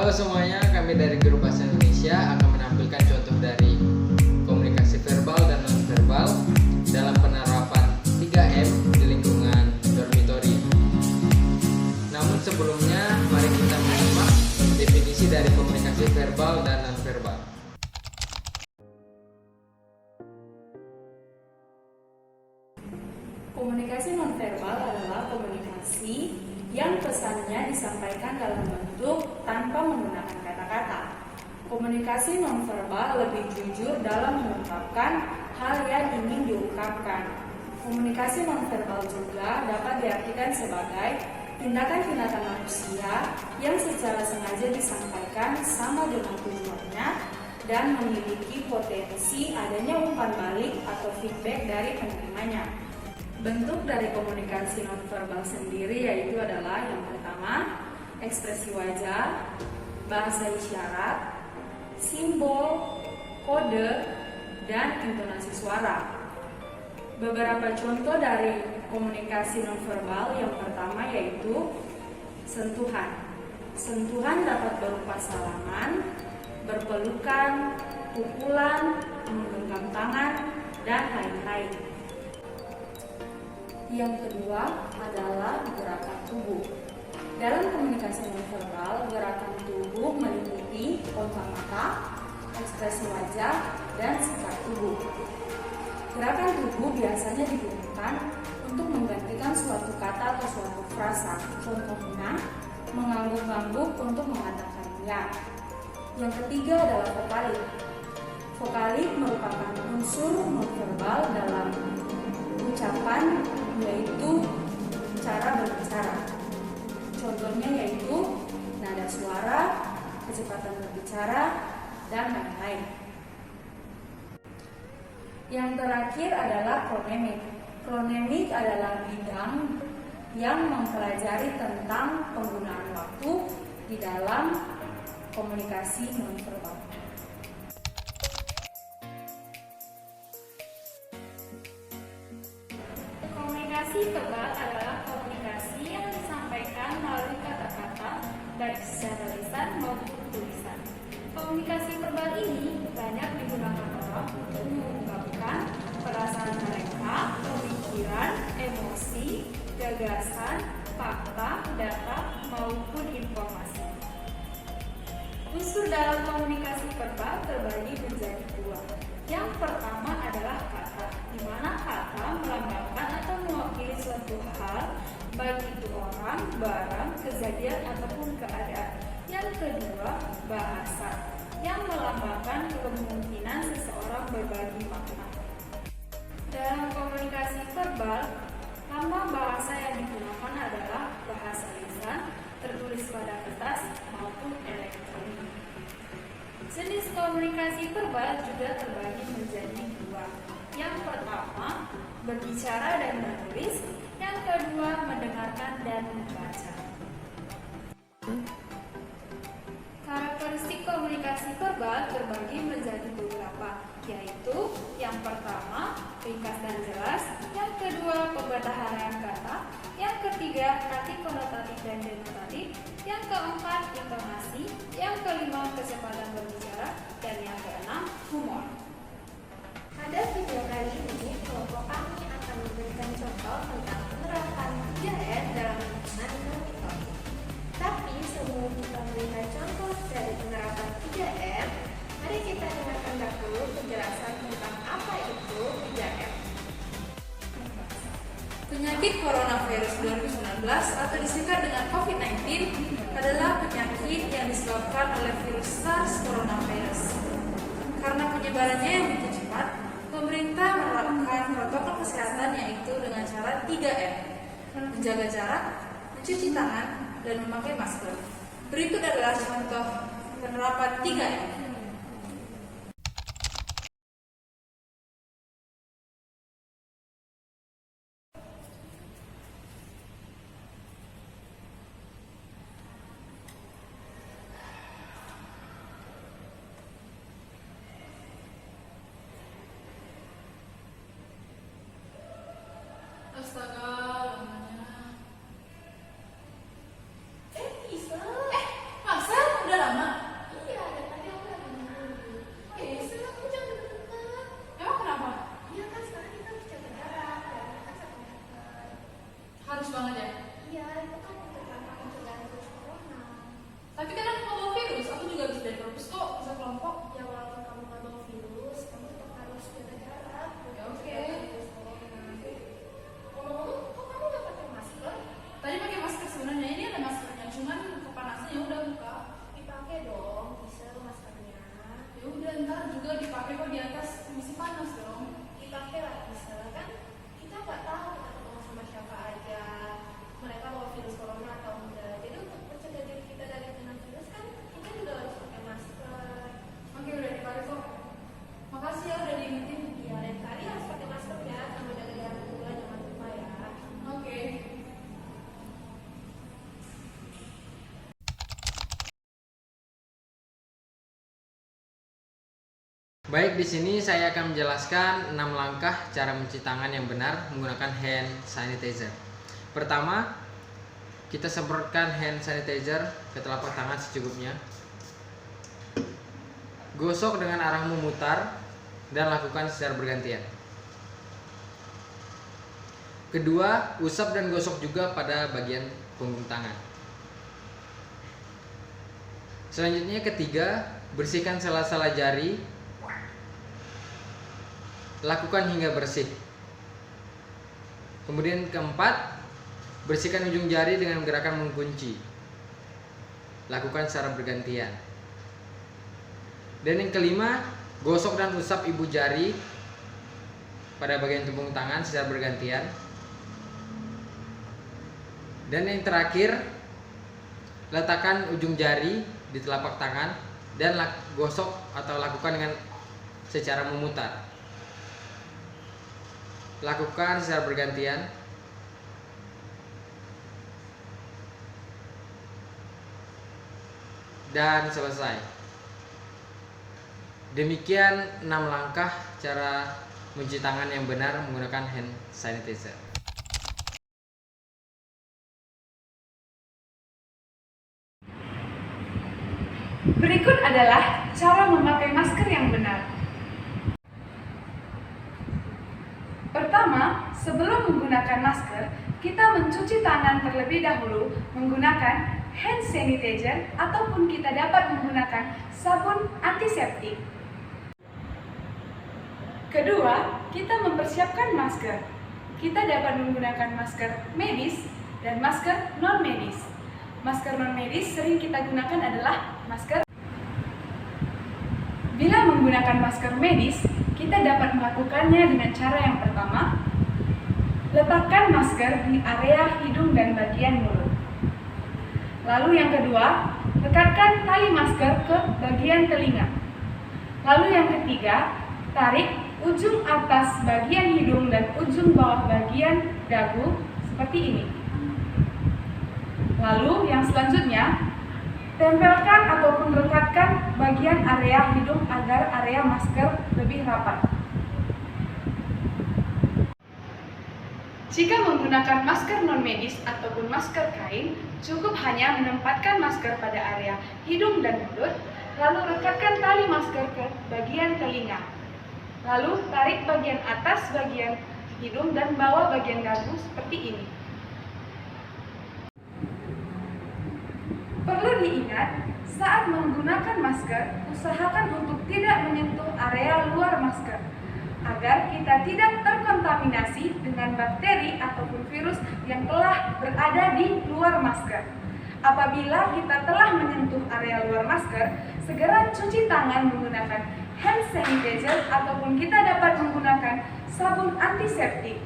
Halo semuanya, kami dari Guru Bahasa Indonesia akan menampilkan contoh dari komunikasi verbal dan non-verbal dalam penerapan 3M di lingkungan dormitory. Namun sebelumnya, mari kita menyimak definisi dari komunikasi verbal dan non-verbal. Komunikasi nonverbal adalah komunikasi yang pesannya disampaikan dalam bentuk tanpa menggunakan kata-kata. Komunikasi nonverbal lebih jujur dalam mengungkapkan hal yang ingin diungkapkan. Komunikasi nonverbal juga dapat diartikan sebagai tindakan-tindakan manusia yang secara sengaja disampaikan sama dengan tujuannya dan memiliki potensi adanya umpan balik atau feedback dari penerimanya. Bentuk dari komunikasi nonverbal sendiri yaitu adalah yang pertama, ekspresi wajah, bahasa isyarat, simbol, kode, dan intonasi suara. Beberapa contoh dari komunikasi nonverbal yang pertama yaitu sentuhan. Sentuhan dapat berupa salaman, berpelukan, pukulan, menggenggam tangan, dan lain-lain. Yang kedua adalah gerakan tubuh. Dalam komunikasi nonverbal, gerakan tubuh meliputi kontak mata, ekspresi wajah, dan sikap tubuh. Gerakan tubuh biasanya digunakan untuk menggantikan suatu kata atau suatu frasa. Contohnya, mengangguk-angguk untuk mengatakan ya. Yang ketiga adalah vokalik. Vokalik merupakan unsur nonverbal dalam ucapan, yaitu cara berbicara. Contohnya yaitu nada suara, kecepatan berbicara, dan lain-lain. Yang terakhir adalah kronemik. Kronemik adalah bidang yang mempelajari tentang penggunaan waktu di dalam komunikasi nonverbal. Komunikasi verbal adalah komunikasi yang disampaikan melalui kata-kata baik secara lisan maupun tulisan. Komunikasi verbal ini banyak digunakan orang untuk mengungkapkan perasaan mereka, pemikiran, emosi, gagasan, fakta, data, maupun informasi. Unsur dalam komunikasi verbal terbagi menjadi dua. Yang pertama adalah kata, di mana kata melambangkan atau mewakili suatu hal, baik itu orang, barang, kejadian, ataupun keadaan. Yang kedua, bahasa, yang melambangkan kemungkinan seseorang berbagi makna. Dalam komunikasi verbal, lambang bahasa yang digunakan adalah bahasa lisan, tertulis pada kertas, maupun elektronik. Jenis komunikasi verbal juga terbagi menjadi dua. Yang pertama, berbicara dan menulis. Yang kedua, mendengarkan dan membaca. Karakteristik komunikasi verbal terbagi menjadi beberapa, yaitu yang pertama, ringkas dan jelas. Yang kedua, pembendaharaan kata. Yang ketiga, arti konotatif dan denotatif. Yang keempat, intonasi. Yang kelima, kecepatan berbicara. Dan yang keenam, humor. Pada video kali ini, kelompok kami akan memberikan contoh tentang penerapan 3M dalam lingkungan dormitory. Tapi sebelum kita melihat contoh dari penerapan 3M, mari kita dengarkan dahulu penjelasan tentang apa itu 3M. Penyakit coronavirus 2019 atau disingkat dengan COVID-19 adalah penyakit yang disebabkan oleh virus SARS coronavirus. Karena penyebarannya yang begitu cepat, pemerintah menerapkan protokol kesehatan yaitu dengan cara 3M: menjaga jarak, mencuci tangan, dan memakai masker. Berikut adalah contoh penerapan 3M. Astaga, lamanya. Masa? Udah lama? Baik, di sini saya akan menjelaskan 6 langkah cara mencuci tangan yang benar menggunakan hand sanitizer. Pertama, kita semprotkan hand sanitizer ke telapak tangan secukupnya. Gosok dengan arah memutar dan lakukan secara bergantian. Kedua, usap dan gosok juga pada bagian punggung tangan. Selanjutnya, ketiga, bersihkan sela-sela jari. Lakukan hingga bersih. Kemudian keempat, bersihkan ujung jari dengan gerakan mengunci. Lakukan secara bergantian. Dan yang kelima, gosok dan usap ibu jari pada bagian punggung tangan secara bergantian. Dan yang terakhir, letakkan ujung jari di telapak tangan dan gosok atau lakukan dengan secara memutar. Lakukan secara bergantian. Dan selesai. Demikian 6 langkah cara mencuci tangan yang benar menggunakan hand sanitizer. Berikut adalah cara memakai masker yang benar. Pertama, sebelum menggunakan masker, kita mencuci tangan terlebih dahulu menggunakan hand sanitizer ataupun kita dapat menggunakan sabun antiseptik. Kedua, kita mempersiapkan masker. Kita dapat menggunakan masker medis dan masker non-medis. Masker non-medis sering kita gunakan adalah masker. Bila menggunakan masker medis, kita dapat melakukannya dengan cara yang pertama, letakkan masker di area hidung dan bagian mulut. Lalu yang kedua, dekatkan tali masker ke bagian telinga. Lalu yang ketiga, tarik ujung atas bagian hidung dan ujung bawah bagian dagu seperti ini. Lalu yang selanjutnya, tempelkan ataupun rekatkan bagian area hidung agar area masker lebih rapat. Jika menggunakan masker non-medis ataupun masker kain, cukup hanya menempatkan masker pada area hidung dan mulut, lalu rekatkan tali masker ke bagian telinga. Lalu tarik bagian atas bagian hidung dan bawah bagian dagu seperti ini. Perlu diingat, saat menggunakan masker, usahakan untuk tidak menyentuh area luar masker, agar kita tidak terkontaminasi dengan bakteri ataupun virus yang telah berada di luar masker. Apabila kita telah menyentuh area luar masker, segera cuci tangan menggunakan hand sanitizer ataupun kita dapat menggunakan sabun antiseptik.